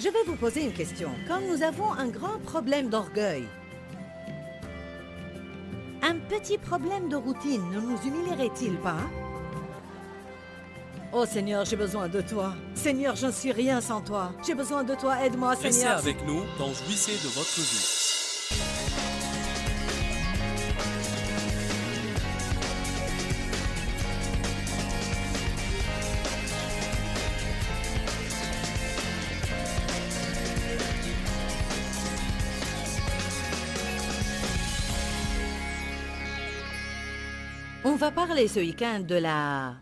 Je vais vous poser une question. Quand nous avons un grand problème d'orgueil, un petit problème de routine ne nous humilierait-il pas? Oh Seigneur, j'ai besoin de toi. Seigneur, je ne suis rien sans toi. J'ai besoin de toi, aide-moi, Restez Seigneur. avec nous dans Jouissez de votre vie. On va parler ce week-end de la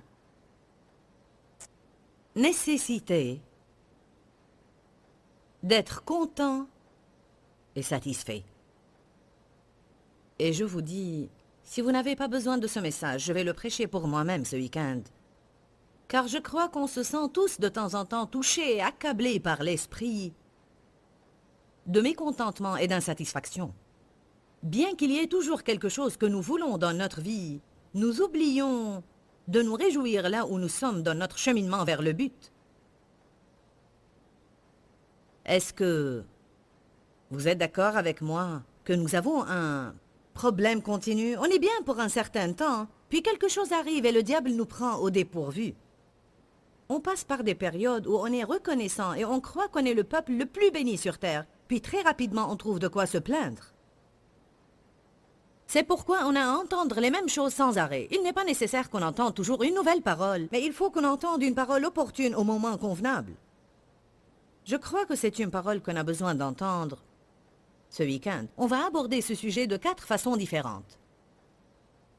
nécessité d'être content et satisfait. Et je vous dis, si vous n'avez pas besoin de ce message, je vais le prêcher pour moi-même ce week-end. Car je crois qu'on se sent tous de temps en temps touchés et accablés par l'esprit de mécontentement et d'insatisfaction. Bien qu'il y ait toujours quelque chose que nous voulons dans notre vie, nous oublions de nous réjouir là où nous sommes dans notre cheminement vers le but. Est-ce que vous êtes d'accord avec moi que nous avons un problème continu? On est bien pour un certain temps, puis quelque chose arrive et le diable nous prend au dépourvu. On passe par des périodes où on est reconnaissant et on croit qu'on est le peuple le plus béni sur terre, puis très rapidement on trouve de quoi se plaindre. C'est pourquoi on a à entendre les mêmes choses sans arrêt. Il n'est pas nécessaire qu'on entende toujours une nouvelle parole, mais il faut qu'on entende une parole opportune au moment convenable. Je crois que c'est une parole qu'on a besoin d'entendre ce week-end. On va aborder ce sujet de 4 façons différentes.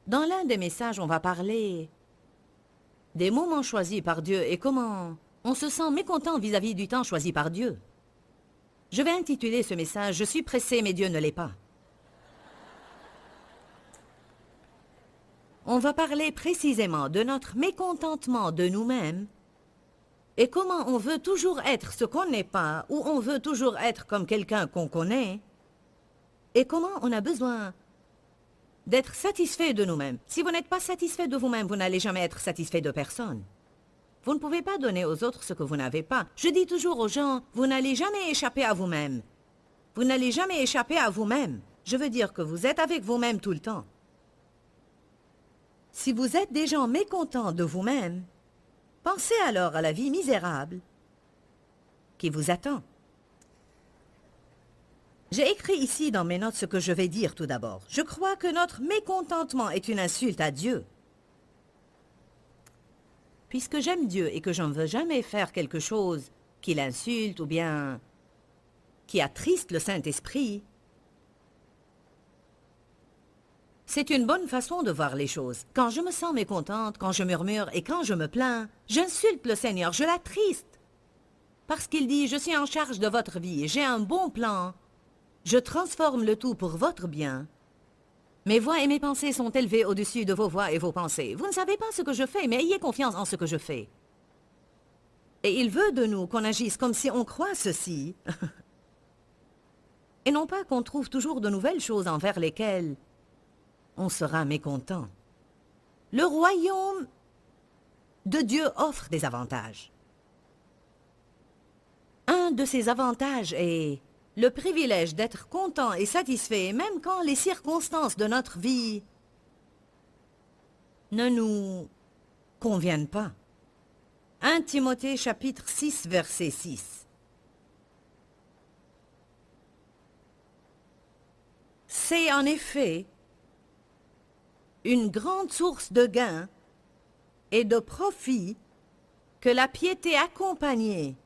Dans l'un des messages, on va parler des moments choisis par Dieu et comment on se sent mécontent vis-à-vis du temps choisi par Dieu. Je vais intituler ce message « Je suis pressé, mais Dieu ne l'est pas ». On va parler précisément de notre mécontentement de nous-mêmes et comment on veut toujours être ce qu'on n'est pas ou on veut toujours être comme quelqu'un qu'on connaît et comment on a besoin d'être satisfait de nous-mêmes. Si vous n'êtes pas satisfait de vous-même, vous n'allez jamais être satisfait de personne. Vous ne pouvez pas donner aux autres ce que vous n'avez pas. Je dis toujours aux gens, vous n'allez jamais échapper à vous-même. Vous n'allez jamais échapper à vous-même. Je veux dire que vous êtes avec vous-même tout le temps. Si vous êtes des gens mécontents de vous-même, pensez alors à la vie misérable qui vous attend. J'ai écrit ici dans mes notes ce que je vais dire tout d'abord. Je crois que notre mécontentement est une insulte à Dieu. Puisque j'aime Dieu et que je ne veux jamais faire quelque chose qui l'insulte ou bien qui attriste le Saint-Esprit, c'est une bonne façon de voir les choses. Quand je me sens mécontente, quand je murmure et quand je me plains, j'insulte le Seigneur, je l'attriste. Parce qu'il dit, je suis en charge de votre vie, j'ai un bon plan. Je transforme le tout pour votre bien. Mes voix et mes pensées sont élevées au-dessus de vos voix et vos pensées. Vous ne savez pas ce que je fais, mais ayez confiance en ce que je fais. Et il veut de nous qu'on agisse comme si on croit ceci. Et non pas qu'on trouve toujours de nouvelles choses envers lesquelles on sera mécontent. Le royaume de Dieu offre des avantages. Un de ces avantages est le privilège d'être content et satisfait, même quand les circonstances de notre vie ne nous conviennent pas. 1 Timothée chapitre 6, verset 6. C'est en effet une grande source de gain et de profit que la piété accompagnée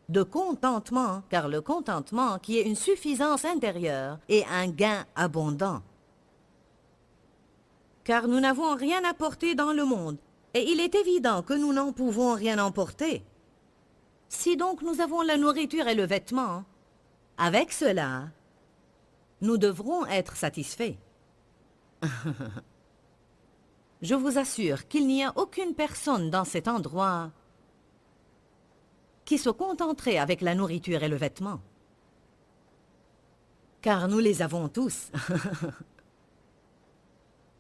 de contentement, car le contentement qui est une suffisance intérieure est un gain abondant. Car nous n'avons rien apporté dans le monde, et il est évident que nous n'en pouvons rien emporter. Si donc nous avons la nourriture et le vêtement, avec cela, nous devrons être satisfaits. Je vous assure qu'il n'y a aucune personne dans cet endroit qui se contenterait avec la nourriture et le vêtement. Car nous les avons tous.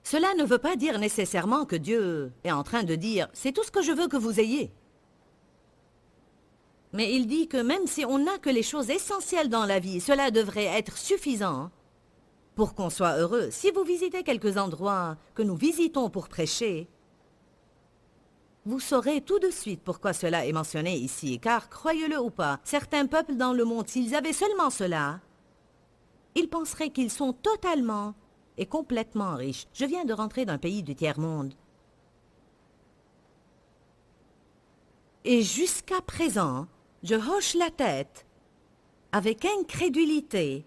Cela ne veut pas dire nécessairement que Dieu est en train de dire « c'est tout ce que je veux que vous ayez ». Mais il dit que même si on n'a que les choses essentielles dans la vie, cela devrait être suffisant pour qu'on soit heureux. Si vous visitez quelques endroits que nous visitons pour prêcher, vous saurez tout de suite pourquoi cela est mentionné ici, car croyez-le ou pas, certains peuples dans le monde, s'ils avaient seulement cela, ils penseraient qu'ils sont totalement et complètement riches. Je viens de rentrer d'un pays du tiers-monde. Et jusqu'à présent, je hoche la tête avec incrédulité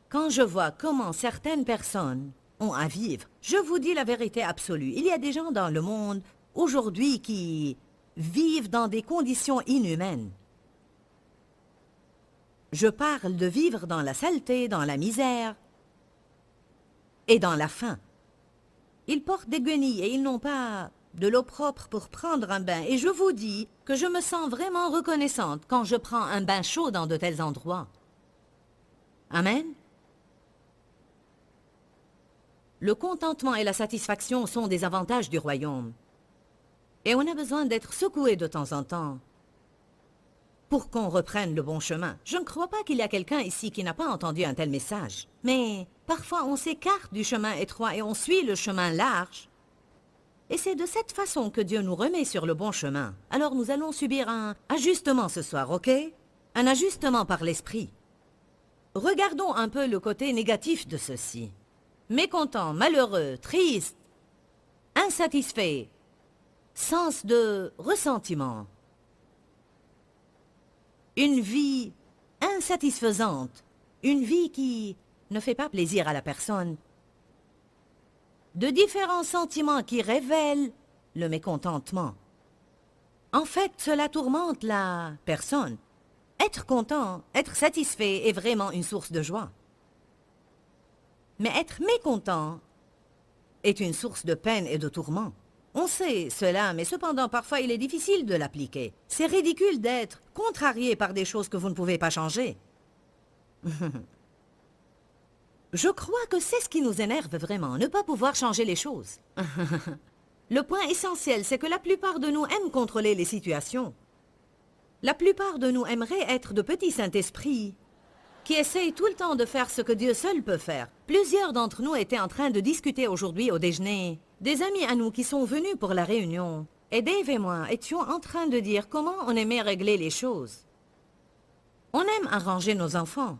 quand je vois comment certaines personnes ont à vivre. Je vous dis la vérité absolue. Il y a des gens dans le monde aujourd'hui qui vivent dans des conditions inhumaines. Je parle de vivre dans la saleté, dans la misère et dans la faim. Ils portent des guenilles et ils n'ont pas de l'eau propre pour prendre un bain. Et je vous dis que je me sens vraiment reconnaissante quand je prends un bain chaud dans de tels endroits. Amen. Le contentement et la satisfaction sont des avantages du royaume. Et on a besoin d'être secoué de temps en temps pour qu'on reprenne le bon chemin. Je ne crois pas qu'il y a quelqu'un ici qui n'a pas entendu un tel message. Mais parfois on s'écarte du chemin étroit et on suit le chemin large. Et c'est de cette façon que Dieu nous remet sur le bon chemin. Alors nous allons subir un ajustement ce soir, ok? Un ajustement par l'esprit. Regardons un peu le côté négatif de ceci. Mécontent, malheureux, triste, insatisfait, sens de ressentiment. Une vie insatisfaisante, une vie qui ne fait pas plaisir à la personne. De différents sentiments qui révèlent le mécontentement. En fait, cela tourmente la personne. Être content, être satisfait est vraiment une source de joie. Mais être mécontent est une source de peine et de tourment. On sait cela, mais cependant, parfois, il est difficile de l'appliquer. C'est ridicule d'être contrarié par des choses que vous ne pouvez pas changer. Je crois que c'est ce qui nous énerve vraiment, ne pas pouvoir changer les choses. Le point essentiel, c'est que la plupart de nous aiment contrôler les situations. La plupart de nous aimeraient être de petits Saint-Esprits qui essayent tout le temps de faire ce que Dieu seul peut faire. Plusieurs d'entre nous étaient en train de discuter aujourd'hui au déjeuner. Des amis à nous qui sont venus pour la réunion. Et Dave et moi étions en train de dire comment on aimait régler les choses. On aime arranger nos enfants.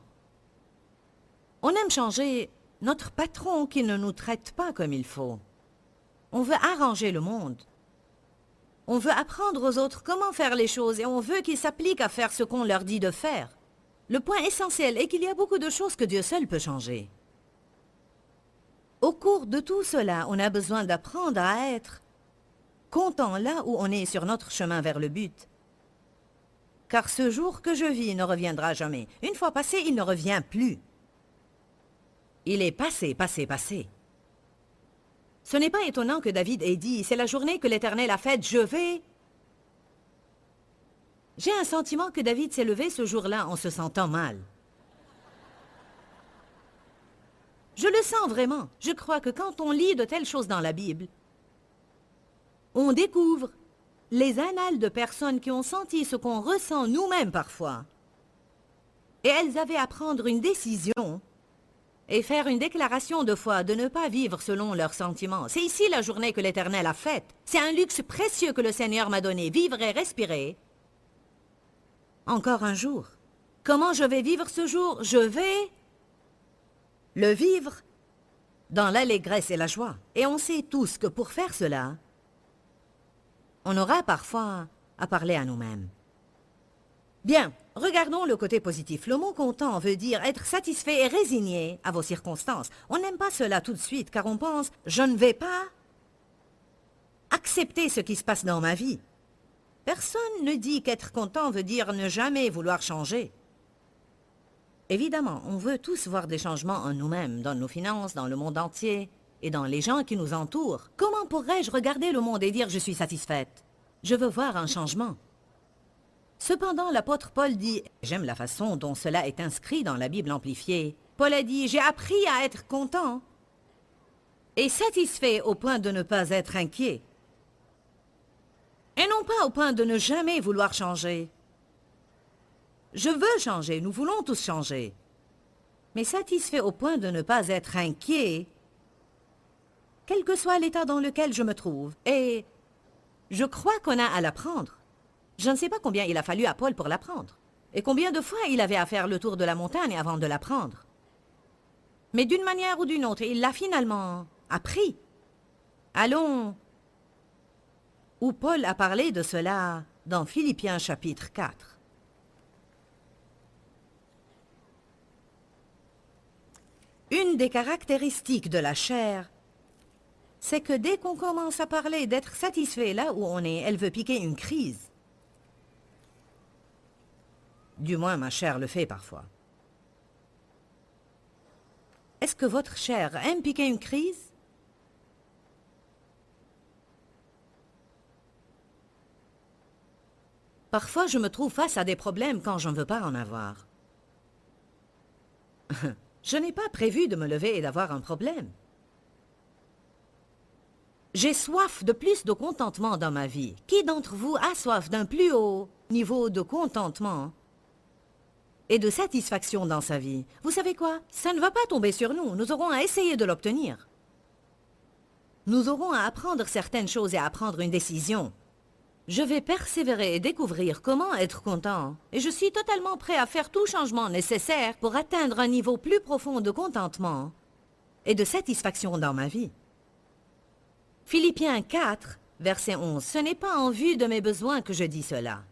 On aime changer notre patron qui ne nous traite pas comme il faut. On veut arranger le monde. On veut apprendre aux autres comment faire les choses et on veut qu'ils s'appliquent à faire ce qu'on leur dit de faire. Le point essentiel est qu'il y a beaucoup de choses que Dieu seul peut changer. Au cours de tout cela, on a besoin d'apprendre à être content là où on est sur notre chemin vers le but. Car ce jour que je vis ne reviendra jamais. Une fois passé, il ne revient plus. Il est passé, passé, passé. Ce n'est pas étonnant que David ait dit « C'est la journée que l'Éternel a faite, je vais... » J'ai un sentiment que David s'est levé ce jour-là en se sentant mal. Je le sens vraiment. Je crois que quand on lit de telles choses dans la Bible, on découvre les annales de personnes qui ont senti ce qu'on ressent nous-mêmes parfois. Et elles avaient à prendre une décision et faire une déclaration de foi, de ne pas vivre selon leurs sentiments. C'est ici la journée que l'Éternel a faite. C'est un luxe précieux que le Seigneur m'a donné, vivre et respirer. Encore un jour. Comment je vais vivre ce jour? Je vais le vivre dans l'allégresse et la joie. Et on sait tous que pour faire cela, on aura parfois à parler à nous-mêmes. Bien, regardons le côté positif. Le mot content veut dire être satisfait et résigné à vos circonstances. On n'aime pas cela tout de suite car on pense « je ne vais pas accepter ce qui se passe dans ma vie ». Personne ne dit qu'être content veut dire ne jamais vouloir changer. Évidemment, on veut tous voir des changements en nous-mêmes, dans nos finances, dans le monde entier et dans les gens qui nous entourent. Comment pourrais-je regarder le monde et dire « je suis satisfaite » ? Je veux voir un changement. Cependant, l'apôtre Paul dit, j'aime la façon dont cela est inscrit dans la Bible amplifiée. Paul a dit, j'ai appris à être content et satisfait au point de ne pas être inquiet. Et non pas au point de ne jamais vouloir changer. Je veux changer, nous voulons tous changer. Mais satisfait au point de ne pas être inquiet, quel que soit l'état dans lequel je me trouve. Et je crois qu'on a à l'apprendre. Je ne sais pas combien il a fallu à Paul pour l'apprendre. Et combien de fois il avait à faire le tour de la montagne avant de l'apprendre. Mais d'une manière ou d'une autre, il l'a finalement appris. Allons, où Paul a parlé de cela dans Philippiens chapitre 4. Une des caractéristiques de la chair, c'est que dès qu'on commence à parler d'être satisfait là où on est, elle veut piquer une crise. Du moins, ma chair le fait parfois. Est-ce que votre chair aime piquer une crise? Parfois, je me trouve face à des problèmes quand je ne veux pas en avoir. Je n'ai pas prévu de me lever et d'avoir un problème. J'ai soif de plus de contentement dans ma vie. Qui d'entre vous a soif d'un plus haut niveau de contentement et de satisfaction dans sa vie? Vous savez quoi? Ça ne va pas tomber sur nous. Nous aurons à essayer de l'obtenir. Nous aurons à apprendre certaines choses et à prendre une décision. Je vais persévérer et découvrir comment être content. Et je suis totalement prêt à faire tout changement nécessaire pour atteindre un niveau plus profond de contentement et de satisfaction dans ma vie. Philippiens 4, verset 11. Ce n'est pas en vue de mes besoins que je dis cela.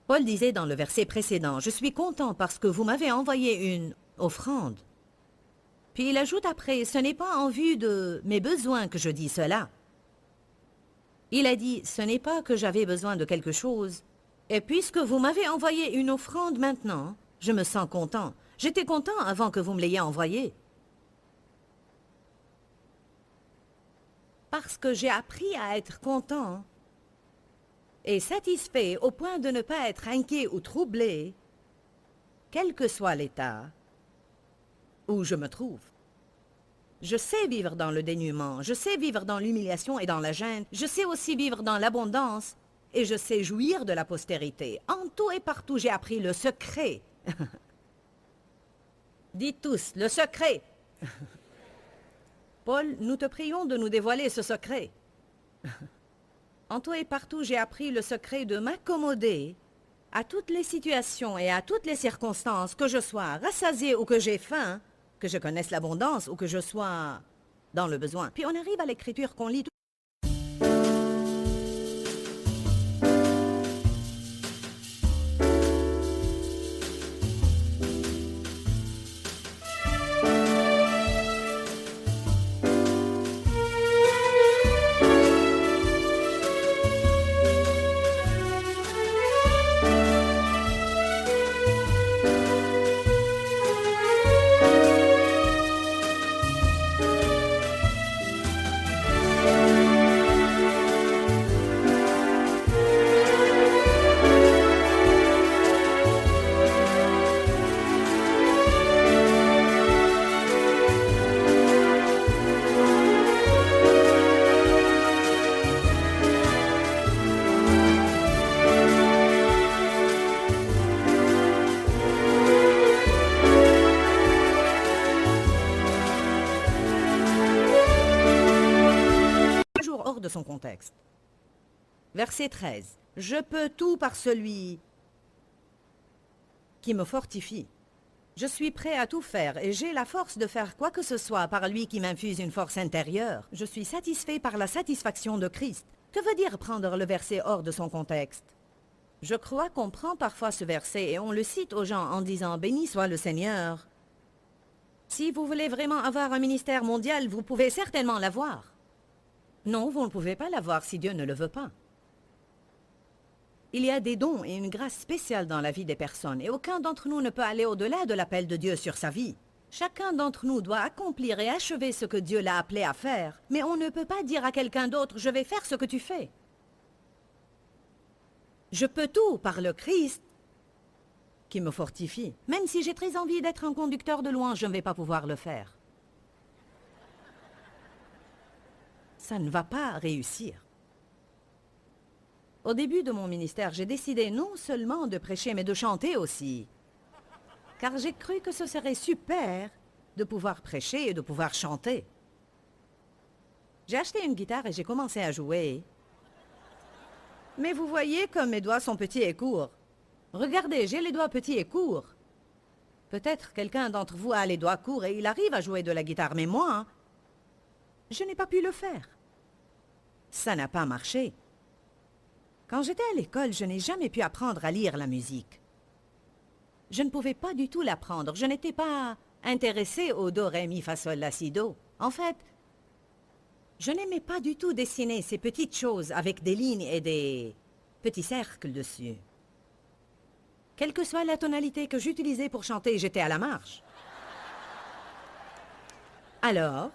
Paul disait dans le verset précédent, « Je suis content parce que vous m'avez envoyé une offrande. » Puis il ajoute après, « Ce n'est pas en vue de mes besoins que je dis cela. » Il a dit, « Ce n'est pas que j'avais besoin de quelque chose. Et puisque vous m'avez envoyé une offrande maintenant, je me sens content. J'étais content avant que vous me l'ayez envoyé. Parce que j'ai appris à être content et satisfait au point de ne pas être inquiet ou troublé, quel que soit l'état où je me trouve. Je sais vivre dans le dénuement, je sais vivre dans l'humiliation et dans la gêne, je sais aussi vivre dans l'abondance et je sais jouir de la postérité. En tout et partout, j'ai appris le secret. Dites tous, le secret. Paul, nous te prions de nous dévoiler ce secret. En tout et partout, j'ai appris le secret de m'accommoder à toutes les situations et à toutes les circonstances, que je sois rassasié ou que j'ai faim, que je connaisse l'abondance ou que je sois dans le besoin. Puis on arrive à l'écriture qu'on lit. De son contexte. Verset 13. Je peux tout par celui qui me fortifie. Je suis prêt à tout faire et j'ai la force de faire quoi que ce soit par lui qui m'infuse une force intérieure. Je suis satisfait par la satisfaction de Christ. Que veut dire prendre le verset hors de son contexte? Je crois qu'on prend parfois ce verset et on le cite aux gens en disant « Béni soit le Seigneur ». Si vous voulez vraiment avoir un ministère mondial, vous pouvez certainement l'avoir. Non, vous ne pouvez pas l'avoir si Dieu ne le veut pas. Il y a des dons et une grâce spéciale dans la vie des personnes et aucun d'entre nous ne peut aller au-delà de l'appel de Dieu sur sa vie. Chacun d'entre nous doit accomplir et achever ce que Dieu l'a appelé à faire, mais on ne peut pas dire à quelqu'un d'autre « je vais faire ce que tu fais ». Je peux tout par le Christ qui me fortifie. Même si j'ai très envie d'être un conducteur de louange, je ne vais pas pouvoir le faire. Ça ne va pas réussir. Au début de mon ministère, j'ai décidé non seulement de prêcher, mais de chanter aussi. Car j'ai cru que ce serait super de pouvoir prêcher et de pouvoir chanter. J'ai acheté une guitare et j'ai commencé à jouer. Mais vous voyez comme mes doigts sont petits et courts. Regardez, j'ai les doigts petits et courts. Peut-être quelqu'un d'entre vous a les doigts courts et il arrive à jouer de la guitare, mais moi, je n'ai pas pu le faire. Ça n'a pas marché. Quand j'étais à l'école, je n'ai jamais pu apprendre à lire la musique. Je ne pouvais pas du tout l'apprendre. Je n'étais pas intéressée au do, ré, mi, fa, sol, la, si, do. En fait, je n'aimais pas du tout dessiner ces petites choses avec des lignes et des petits cercles dessus. Quelle que soit la tonalité que j'utilisais pour chanter, j'étais à la marge. Alors,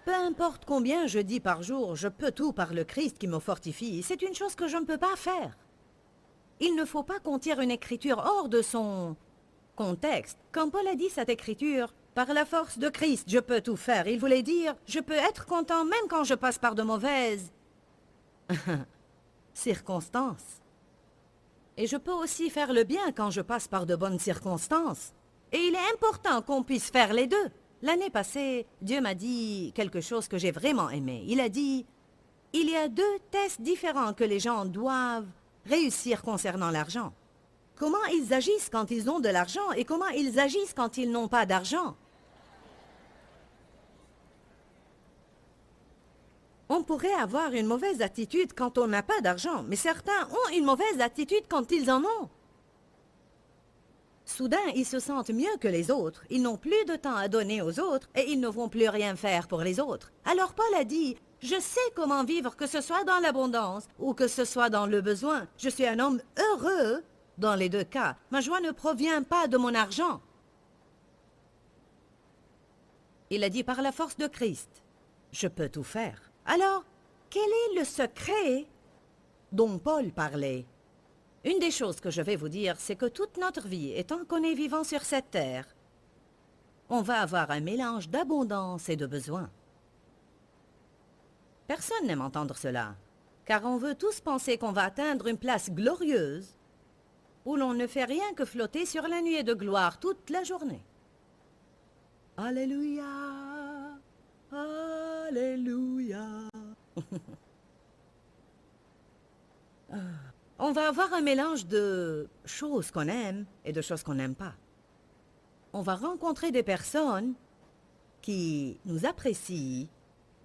peu importe combien je dis par jour, je peux tout par le Christ qui me fortifie, c'est une chose que je ne peux pas faire. Il ne faut pas qu'on tire une écriture hors de son contexte. Quand Paul a dit cette écriture, par la force de Christ, je peux tout faire, il voulait dire, je peux être content même quand je passe par de mauvaises circonstances. Et je peux aussi faire le bien quand je passe par de bonnes circonstances. Et il est important qu'on puisse faire les deux. L'année passée, Dieu m'a dit quelque chose que j'ai vraiment aimé. Il a dit, il y a 2 tests différents que les gens doivent réussir concernant l'argent. Comment ils agissent quand ils ont de l'argent et comment ils agissent quand ils n'ont pas d'argent. On pourrait avoir une mauvaise attitude quand on n'a pas d'argent, mais certains ont une mauvaise attitude quand ils en ont. Soudain, ils se sentent mieux que les autres, ils n'ont plus de temps à donner aux autres et ils ne vont plus rien faire pour les autres. Alors Paul a dit, je sais comment vivre, que ce soit dans l'abondance ou que ce soit dans le besoin. Je suis un homme heureux dans les 2 cas. Ma joie ne provient pas de mon argent. Il a dit par la force de Christ, je peux tout faire. Alors, quel est le secret dont Paul parlait? Une des choses que je vais vous dire, c'est que toute notre vie, étant qu'on est vivant sur cette terre, on va avoir un mélange d'abondance et de besoin. Personne n'aime entendre cela, car on veut tous penser qu'on va atteindre une place glorieuse où l'on ne fait rien que flotter sur la nuée de gloire toute la journée. Alléluia, Alléluia. On va avoir un mélange de choses qu'on aime et de choses qu'on n'aime pas. On va rencontrer des personnes qui nous apprécient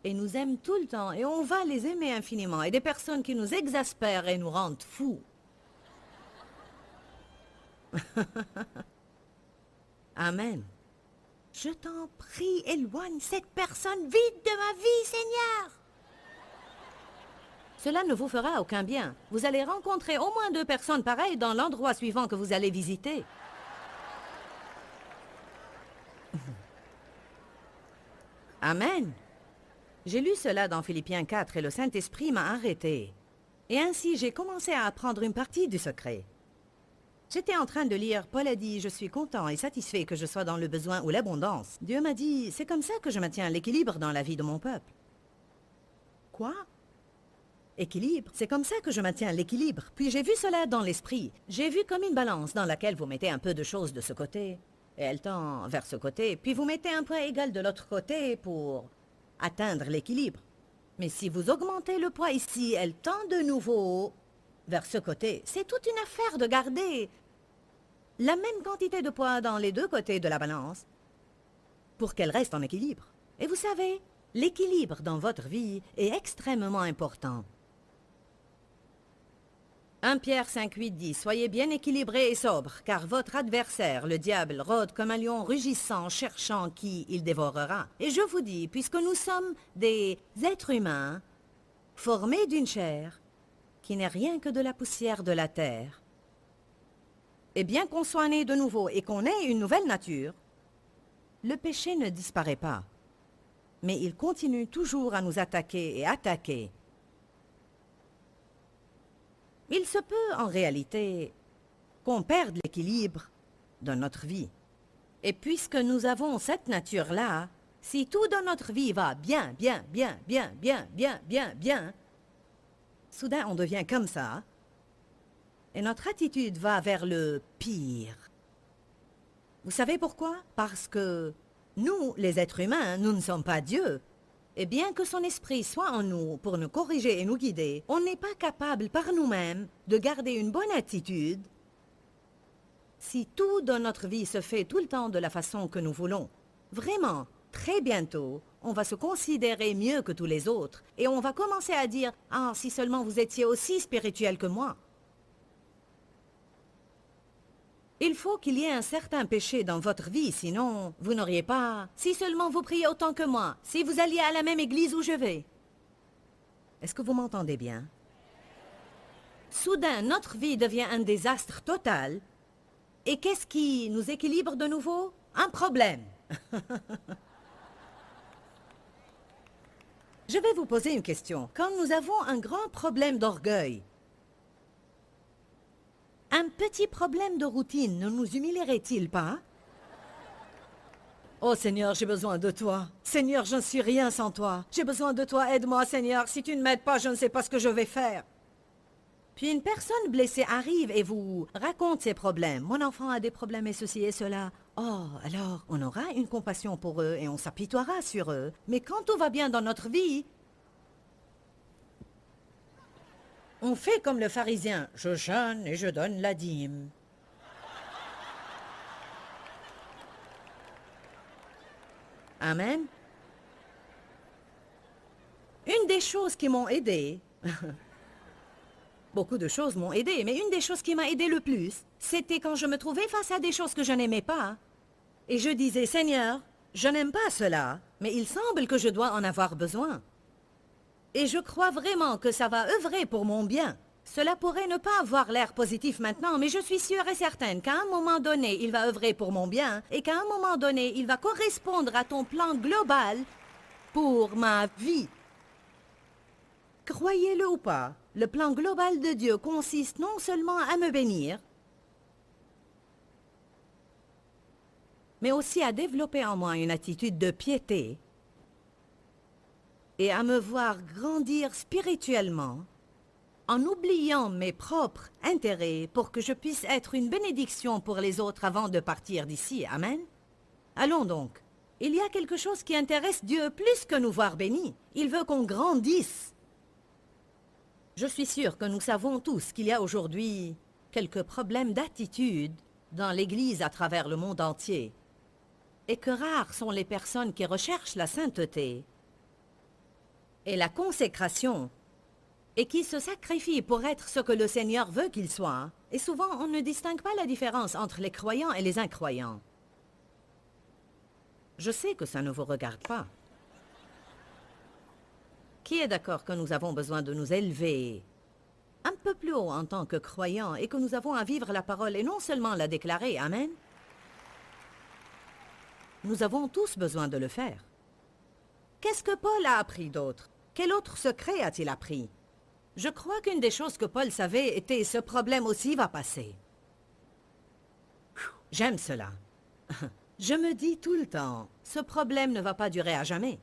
et nous aiment tout le temps et on va les aimer infiniment. Et des personnes qui nous exaspèrent et nous rendent fous. Amen. Je t'en prie, éloigne cette personne vite de ma vie, Seigneur. Cela ne vous fera aucun bien. Vous allez rencontrer au moins 2 personnes pareilles dans l'endroit suivant que vous allez visiter. Amen. J'ai lu cela dans Philippiens 4 et le Saint-Esprit m'a arrêté. Et ainsi, j'ai commencé à apprendre une partie du secret. J'étais en train de lire, Paul a dit, je suis content et satisfait que je sois dans le besoin ou l'abondance. Dieu m'a dit, c'est comme ça que je maintiens l'équilibre dans la vie de mon peuple. Quoi? Équilibre, c'est comme ça que je maintiens l'équilibre. Puis j'ai vu cela dans l'esprit. J'ai vu comme une balance dans laquelle vous mettez un peu de choses de ce côté, et elle tend vers ce côté, puis vous mettez un poids égal de l'autre côté pour atteindre l'équilibre. Mais si vous augmentez le poids ici, elle tend de nouveau vers ce côté. C'est toute une affaire de garder la même quantité de poids dans les 2 côtés de la balance pour qu'elle reste en équilibre. Et vous savez, l'équilibre dans votre vie est extrêmement important. 1 Pierre 5, 8 dit, « Soyez bien équilibrés et sobres, car votre adversaire, le diable, rôde comme un lion rugissant, cherchant qui il dévorera. Et je vous dis, puisque nous sommes des êtres humains, formés d'une chair, qui n'est rien que de la poussière de la terre, et bien qu'on soit né de nouveau et qu'on ait une nouvelle nature, le péché ne disparaît pas, mais il continue toujours à nous attaquer et attaquer. Il se peut, en réalité, qu'on perde l'équilibre de notre vie. Et puisque nous avons cette nature-là, si tout dans notre vie va bien, soudain on devient comme ça. Et notre attitude va vers le pire. Vous savez pourquoi? Parce que nous, les êtres humains, nous ne sommes pas Dieu. Et bien que son esprit soit en nous pour nous corriger et nous guider, on n'est pas capable par nous-mêmes de garder une bonne attitude si tout dans notre vie se fait tout le temps de la façon que nous voulons. Vraiment, très bientôt, on va se considérer mieux que tous les autres et on va commencer à dire « Ah, si seulement vous étiez aussi spirituel que moi ». Il faut qu'il y ait un certain péché dans votre vie, sinon vous n'auriez pas... Si seulement vous priez autant que moi, si vous alliez à la même église où je vais. Est-ce que vous m'entendez bien? Soudain, notre vie devient un désastre total. Et qu'est-ce qui nous équilibre de nouveau? Un problème. Je vais vous poser une question. Quand nous avons un grand problème d'orgueil, un petit problème de routine ne nous humilierait-il pas? Oh Seigneur, j'ai besoin de toi. Seigneur, je ne suis rien sans toi. J'ai besoin de toi, aide-moi Seigneur. Si tu ne m'aides pas, je ne sais pas ce que je vais faire. Puis une personne blessée arrive et vous raconte ses problèmes. Mon enfant a des problèmes et ceci et cela. Oh, alors on aura une compassion pour eux et on s'apitoiera sur eux. Mais quand tout va bien dans notre vie, on fait comme le pharisien, je jeûne et je donne la dîme. Amen. Une des choses qui m'ont aidé, beaucoup de choses m'ont aidé, mais une des choses qui m'a aidé le plus, c'était quand je me trouvais face à des choses que je n'aimais pas. Et je disais, Seigneur, je n'aime pas cela, mais il semble que je dois en avoir besoin. Et je crois vraiment que ça va œuvrer pour mon bien. Cela pourrait ne pas avoir l'air positif maintenant, mais je suis sûre et certaine qu'à un moment donné, il va œuvrer pour mon bien et qu'à un moment donné, il va correspondre à ton plan global pour ma vie. Croyez-le ou pas, le plan global de Dieu consiste non seulement à me bénir, mais aussi à développer en moi une attitude de piété et à me voir grandir spirituellement en oubliant mes propres intérêts pour que je puisse être une bénédiction pour les autres avant de partir d'ici. Amen. Allons donc. Il y a quelque chose qui intéresse Dieu plus que nous voir bénis. Il veut qu'on grandisse. Je suis sûre que nous savons tous qu'il y a aujourd'hui quelques problèmes d'attitude dans l'Église à travers le monde entier et que rares sont les personnes qui recherchent la sainteté et la consécration et qui se sacrifient pour être ce que le Seigneur veut qu'ils soient. Et souvent, on ne distingue pas la différence entre les croyants et les incroyants. Je sais que ça ne vous regarde pas. Qui est d'accord que nous avons besoin de nous élever un peu plus haut en tant que croyants et que nous avons à vivre la parole et non seulement la déclarer? Amen. Nous avons tous besoin de le faire. Qu'est-ce que Paul a appris d'autre? Quel autre secret a-t-il appris? Je crois qu'une des choses que Paul savait était « ce problème aussi va passer ». J'aime cela. Je me dis tout le temps, ce problème ne va pas durer à jamais.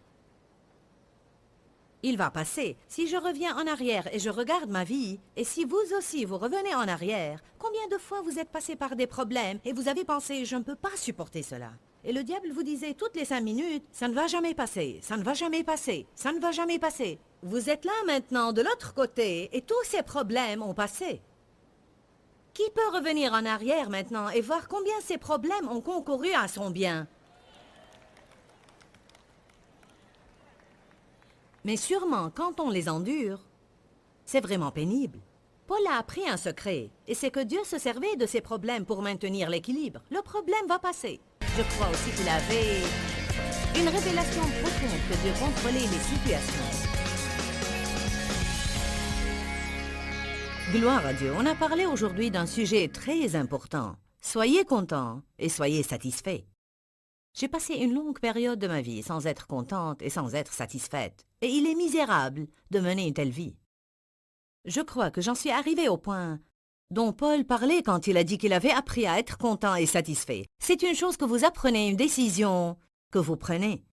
Il va passer. Si je reviens en arrière et je regarde ma vie, et si vous aussi vous revenez en arrière, combien de fois vous êtes passé par des problèmes et vous avez pensé « je ne peux pas supporter cela ». Et le diable vous disait toutes les 5 minutes « ça ne va jamais passer, ça ne va jamais passer, ça ne va jamais passer ». Vous êtes là maintenant de l'autre côté et tous ces problèmes ont passé. Qui peut revenir en arrière maintenant et voir combien ces problèmes ont concouru à son bien? Mais sûrement, quand on les endure, c'est vraiment pénible. Paul a appris un secret, et c'est que Dieu se servait de ces problèmes pour maintenir l'équilibre. Le problème va passer. Je crois aussi qu'il avait une révélation profonde que Dieu contrôlait les situations. Gloire à Dieu. On a parlé aujourd'hui d'un sujet très important. Soyez contents et soyez satisfaits. J'ai passé une longue période de ma vie sans être contente et sans être satisfaite. Et il est misérable de mener une telle vie. Je crois que j'en suis arrivée au point dont Paul parlait quand il a dit qu'il avait appris à être content et satisfait. C'est une chose que vous apprenez, une décision que vous prenez.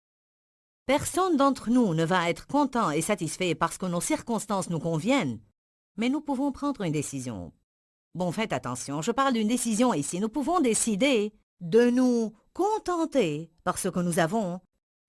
Personne d'entre nous ne va être content et satisfait parce que nos circonstances nous conviennent. Mais nous pouvons prendre une décision. Bon, faites attention, je parle d'une décision ici. Nous pouvons décider de nous contenter par ce que nous avons,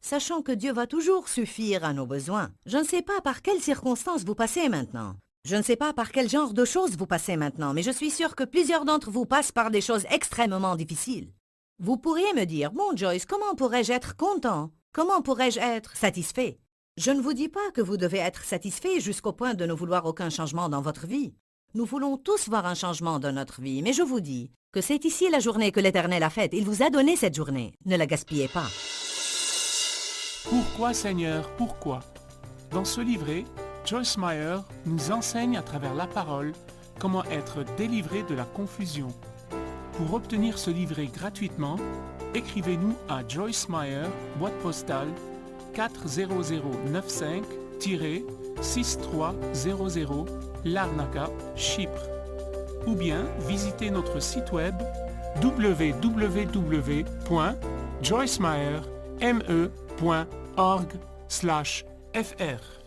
sachant que Dieu va toujours suffire à nos besoins. Je ne sais pas par quelles circonstances vous passez maintenant. Je ne sais pas par quel genre de choses vous passez maintenant, mais je suis sûre que plusieurs d'entre vous passent par des choses extrêmement difficiles. Vous pourriez me dire, bon Joyce, comment pourrais-je être content? Comment pourrais-je être satisfait? Je ne vous dis pas que vous devez être satisfait jusqu'au point de ne vouloir aucun changement dans votre vie. Nous voulons tous voir un changement dans notre vie, mais je vous dis que c'est ici la journée que l'Éternel a faite. Il vous a donné cette journée. Ne la gaspillez pas. Pourquoi Seigneur, pourquoi? Dans ce livret, Joyce Meyer nous enseigne à travers la parole comment être délivré de la confusion. Pour obtenir ce livret gratuitement, écrivez-nous à Joyce Meyer, boîte postale 40095-6300 Larnaca, Chypre. Ou bien visitez notre site web www.joycemeyer.org/fr.